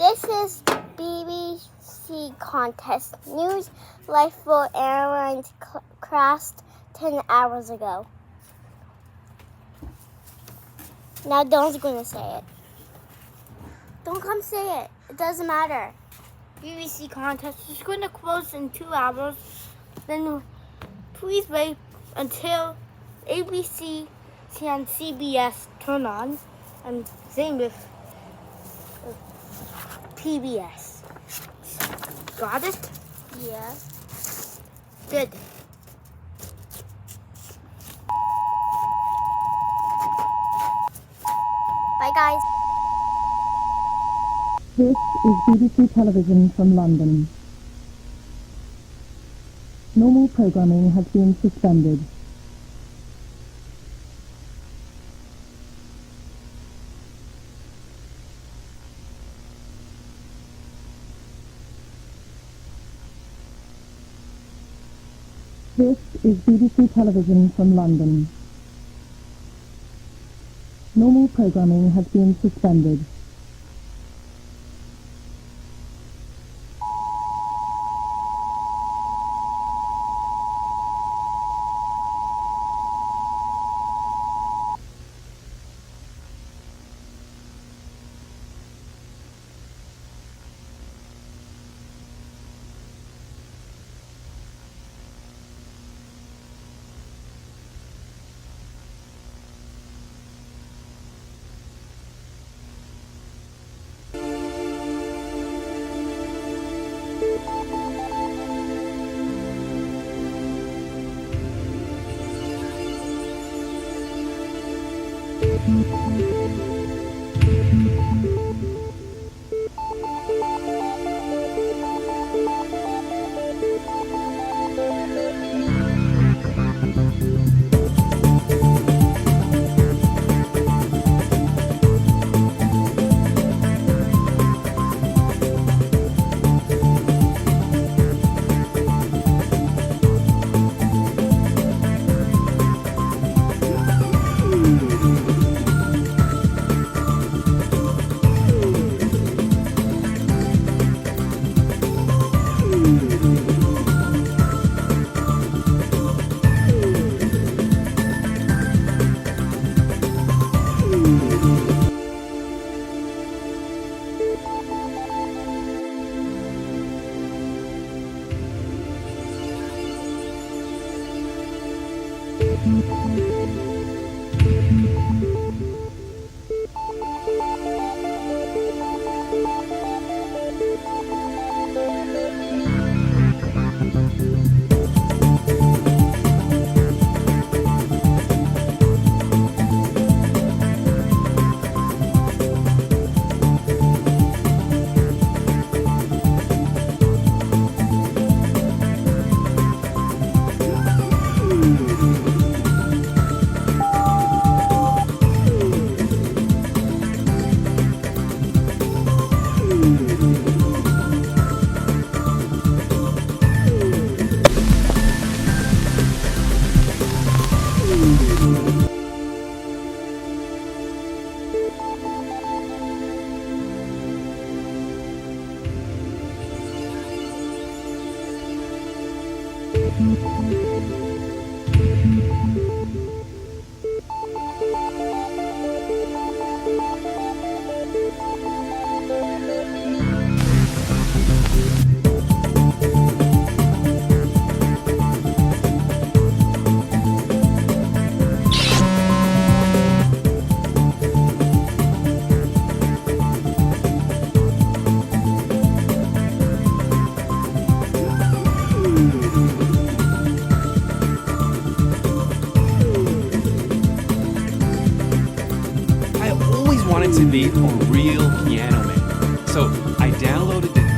This is BBC contest. News Lifeboat Airlines crashed 10 hours ago. Now Dawn's going to say it. Don't come say it. It doesn't matter. BBC contest is going to close in 2 hours. Then please wait until ABC and CBS turn on. And same with PBS. Got it? Yeah. Good. Bye, guys. This is BBC Television from London. Normal programming has been suspended. This is BBC Television from London. Normal programming has been suspended. To be a real piano man. So I downloaded the